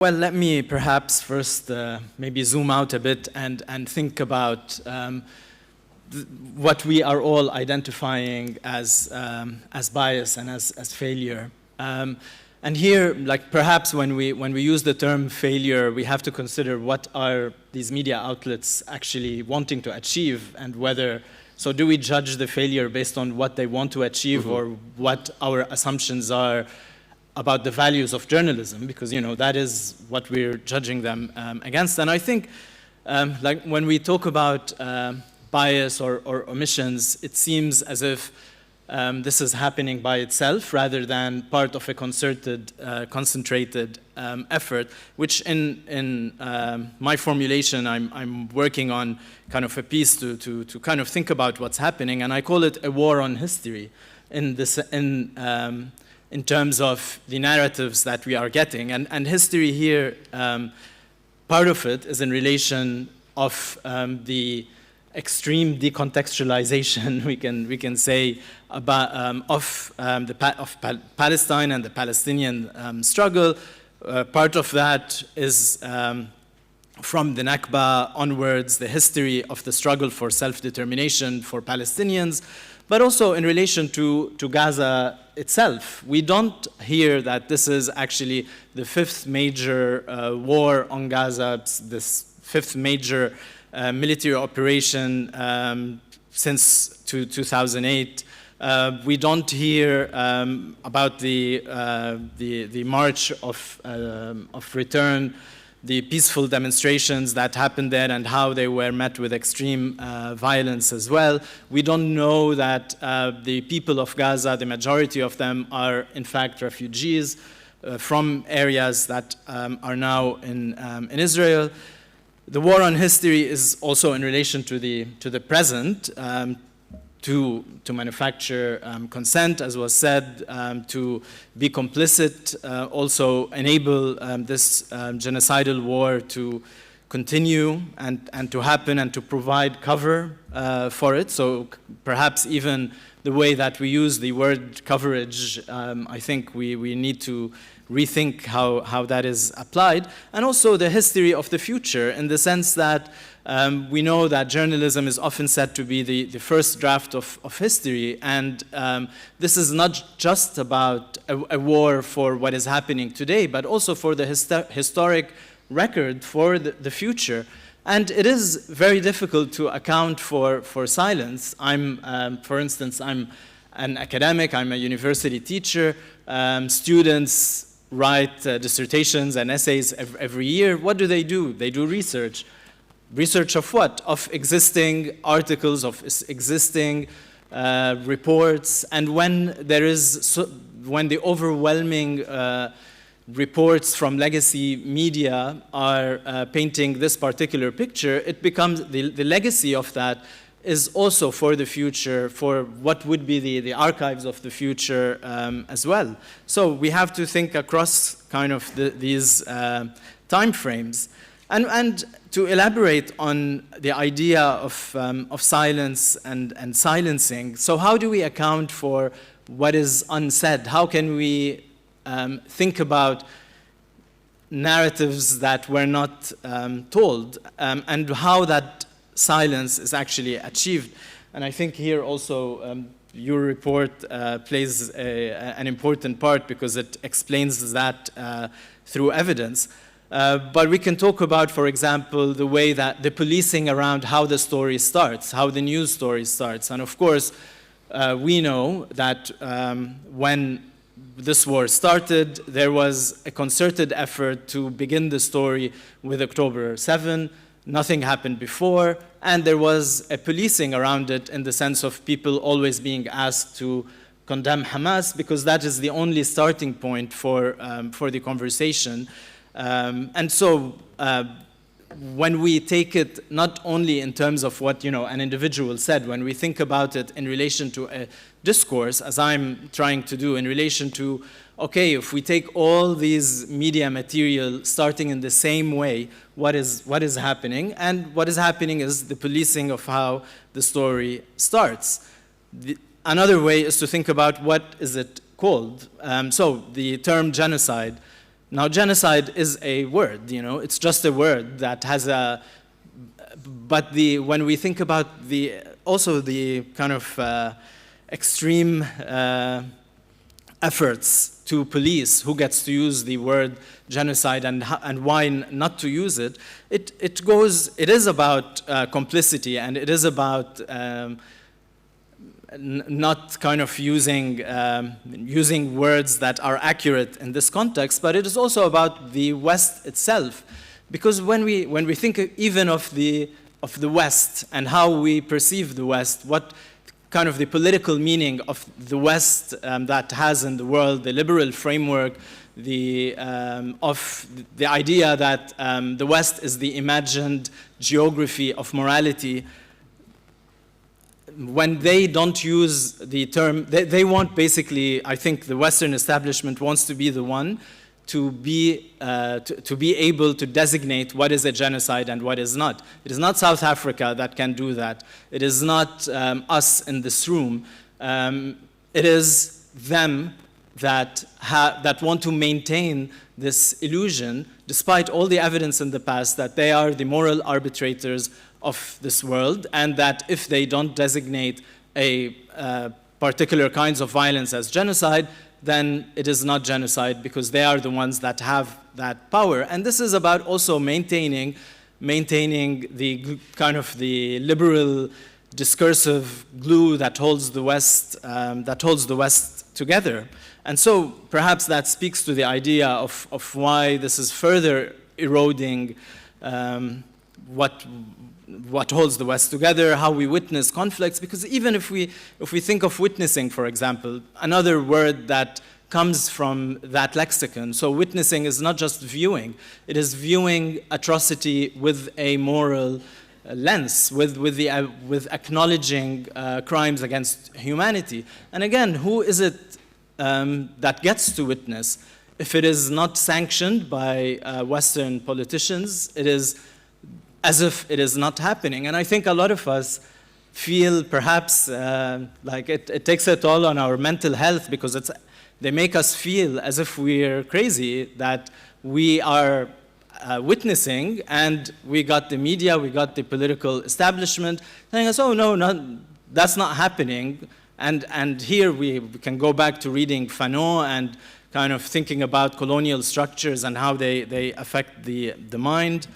Well, let me perhaps first maybe zoom out a bit and think about what we are all identifying as bias and as failure. And here, like perhaps when we use the term failure, we have to consider what are these media outlets actually wanting to achieve, and whether, so do we judge the failure based on what they want to achieve, or what our assumptions are about the values of journalism, because that is what we're judging them against. And I think like when we talk about bias or omissions, it seems as if this is happening by itself rather than part of a concerted, concentrated effort, which in my formulation, I'm working on kind of a piece to kind of think about what's happening, and I call it a war on history in terms of the narratives that we are getting. And history here, part of it is in relation of the extreme decontextualization, we can say, about, of Palestine and the Palestinian struggle. Part of that is from the Nakba onwards, the history of the struggle for self-determination for Palestinians, but also in relation to Gaza itself. We don't hear that this is actually the fifth major war on Gaza, this fifth major military operation since 2008. We don't hear about the march of return, the peaceful demonstrations that happened there and how they were met with extreme violence as well. We don't know that the people of Gaza, the majority of them are in fact refugees from areas that are now in Israel. The war on history is also in relation to the present, to manufacture consent, as was said, to be complicit, also enable this genocidal war to continue and to happen and to provide cover for it. So perhaps even the way that we use the word coverage, I think we need to rethink how that is applied. And also the history of the future, in the sense that we know that journalism is often said to be the first draft of history, and this is not just about a war for what is happening today, but also for the historic record for the future. And it is very difficult to account for silence. For instance, I'm an academic, I'm a university teacher. Students write dissertations and essays every year. What do? They do research. Research of what? Of existing articles, of existing reports. And when when the overwhelming reports from legacy media are painting this particular picture, it becomes the legacy of that is also for the future, for what would be the archives of the future as well. So we have to think across kind of these time frames. And to elaborate on the idea of silence and silencing, so how do we account for what is unsaid? How can we think about narratives that were not told, and how that silence is actually achieved? And I think here also your report plays an important part, because it explains that through evidence. But we can talk about, for example, the way that the policing around how the story starts, how the news story starts. And of course, we know that when this war started, there was a concerted effort to begin the story with October 7. Nothing happened before, and there was a policing around it, in the sense of people always being asked to condemn Hamas, because that is the only starting point for the conversation. And so when we take it not only in terms of what an individual said, when we think about it in relation to a discourse, as I'm trying to do, in relation to, okay, if we take all these media material starting in the same way, what is happening? And what is happening is the policing of how the story starts. Another way is to think about what is it called. So the term genocide Now, genocide is a word, you know, it's just a word that has a, but when we think about also the kind of extreme efforts to police who gets to use the word genocide and why not to use it, it is about complicity, and it is about not kind of using words that are accurate in this context, but it is also about the West itself. Because when we think even of the West and how we perceive the West, what kind of the political meaning of the West that has in the world, the liberal framework, of the idea that the West is the imagined geography of morality, when they don't use the term, they want basically, I think the Western establishment wants to be the one to be able to designate what is a genocide and what is not. It is not South Africa that can do that. It is not us in this room. It is them that want to maintain this illusion, despite all the evidence in the past that they are the moral arbitrators of this world, and that if they don't designate a particular kinds of violence as genocide, then it is not genocide because they are the ones that have that power. And this is about also maintaining the kind of the liberal discursive glue that holds the West together. And so perhaps that speaks to the idea of why this is further eroding what holds the West together, how we witness conflicts, because even if we think of witnessing, for example, another word that comes from that lexicon, so witnessing is not just viewing, it is viewing atrocity with a moral lens, with acknowledging crimes against humanity. And again, who is it that gets to witness? If it is not sanctioned by Western politicians, it is as if it is not happening. And I think a lot of us feel perhaps like it takes a toll on our mental health, because they make us feel as if we're crazy, that we are witnessing, and we got the media, we got the political establishment telling us, oh no, that's not happening. And here we can go back to reading Fanon and kind of thinking about colonial structures and how they affect the mind.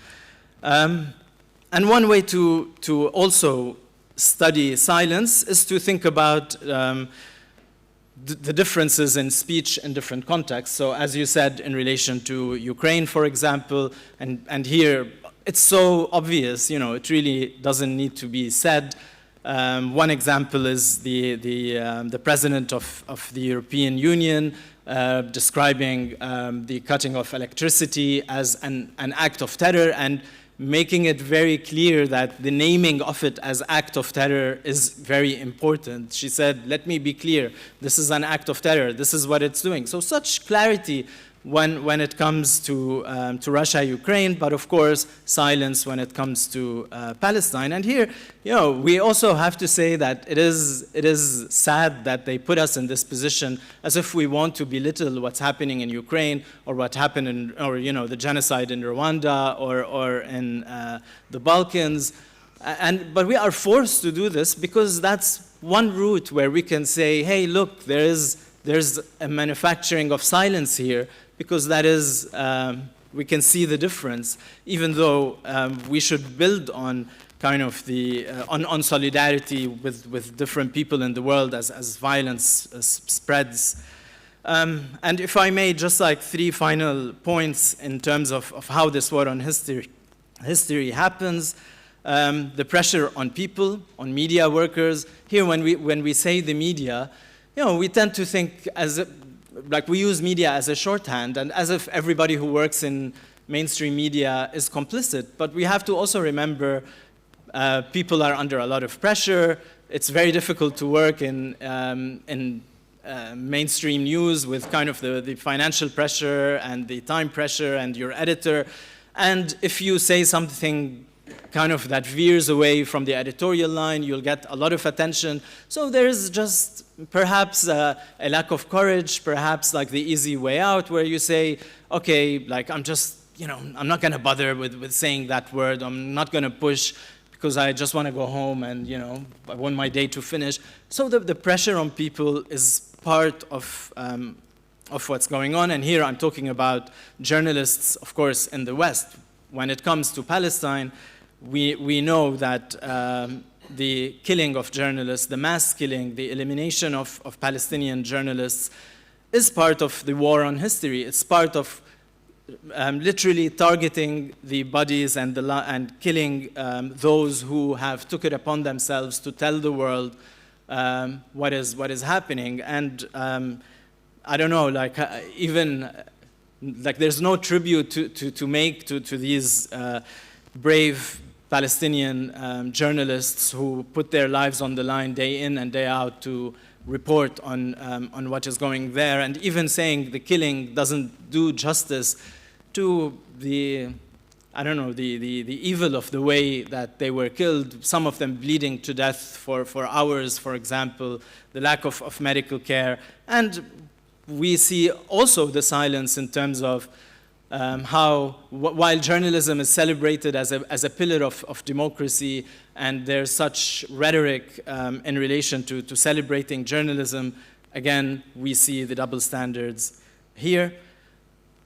And one way to also study silence is to think about the differences in speech in different contexts. So as you said, in relation to Ukraine, for example, and here it's so obvious, you know, it really doesn't need to be said. One example is the president of the European Union describing the cutting of electricity as an act of terror, and making it very clear that the naming of it as act of terror is very important. She said, let me be clear, this is an act of terror, this is what it's doing. So such clarity when it comes to Russia, Ukraine, but of course silence when it comes to Palestine. And here, you know, we also have to say that it is sad that they put us in this position as if we want to belittle what's happening in Ukraine, or what happened or you know, the genocide in Rwanda, or in the Balkans. But we are forced to do this because that's one route where we can say, hey, look, there's a manufacturing of silence here, because that is, we can see the difference, even though we should build on kind of on solidarity with different people in the world as violence spreads. And if I may, just like 3 final points in terms of how this war on history happens. The pressure on people, on media workers. Here, when we say the media, you know, we tend to think like we use media as a shorthand, and as if everybody who works in mainstream media is complicit. But we have to also remember people are under a lot of pressure. It's very difficult to work in mainstream news with kind of the financial pressure and the time pressure and your editor. And if you say something kind of that veers away from the editorial line. You'll get a lot of attention. So there's just perhaps a lack of courage, perhaps like the easy way out where you say, okay, like I'm just, you know, I'm not going to bother with saying that word. I'm not going to push because I just want to go home and, you know, I want my day to finish. So the pressure on people is part of what's going on. And here I'm talking about journalists, of course, in the West. When it comes to Palestine, we know that the killing of journalists, the mass killing, the elimination of Palestinian journalists is part of the war on history. It's part of literally targeting the bodies and killing those who have took it upon themselves to tell the world what is happening. And I don't know, like even like there's no tribute to make to these brave Palestinian journalists who put their lives on the line day in and day out to report on what is going there, and even saying the killing doesn't do justice to the, I don't know, the evil of the way that they were killed, some of them bleeding to death for hours, for example, the lack of medical care. And we see also the silence in terms of how, while journalism is celebrated as a pillar of democracy, and there's such rhetoric in relation to celebrating journalism, again, we see the double standards here.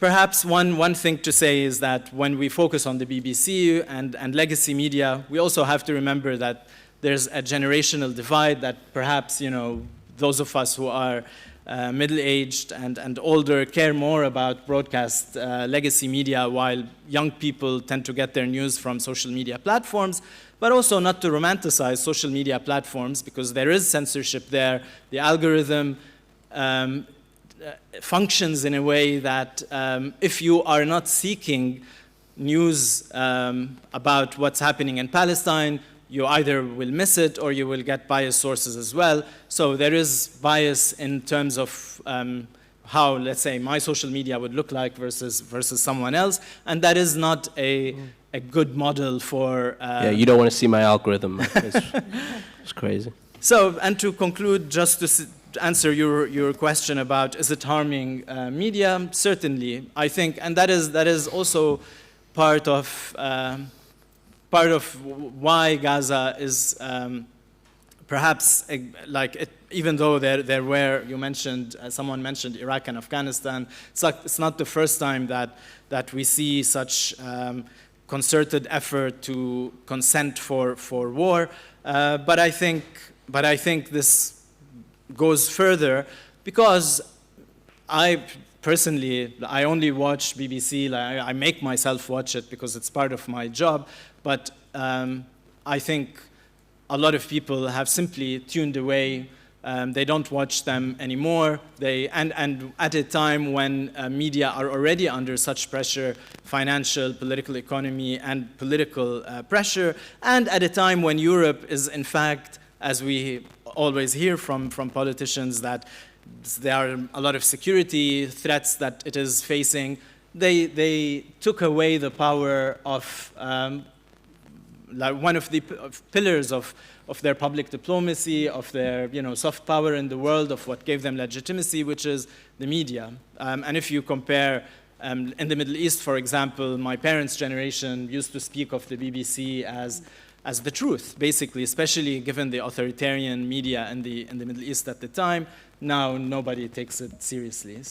Perhaps one thing to say is that when we focus on the BBC and legacy media, we also have to remember that there's a generational divide that perhaps, you know, those of us who are middle-aged and older care more about broadcast legacy media, while young people tend to get their news from social media platforms, but also not to romanticize social media platforms because there is censorship there. The algorithm functions in a way that if you are not seeking news about what's happening in Palestine, you either will miss it or you will get biased sources as well. So there is bias in terms of how, let's say, my social media would look like versus someone else, and that is not a good model for... yeah, you don't want to see my algorithm. It's crazy. So, and to conclude, just to answer your question about is it harming media, certainly, I think, and that is also part of why Gaza is perhaps even though there were, you mentioned, someone mentioned Iraq and Afghanistan, it's not the first time that we see such concerted effort to consent for war, but I think this goes further because I only watch BBC. I make myself watch it because it's part of my job. But I think a lot of people have simply tuned away. They don't watch them anymore. And at a time when media are already under such pressure, financial, political economy, and political pressure, and at a time when Europe is, in fact, as we always hear from politicians, that there are a lot of security threats that it is facing, they took away the power of like one of the pillars of their public diplomacy, of their soft power in the world, of what gave them legitimacy, which is the media. And if you compare in the Middle East, for example, my parents' generation used to speak of the BBC as the truth, basically, especially given the authoritarian media in the Middle East at the time. Now nobody takes it seriously.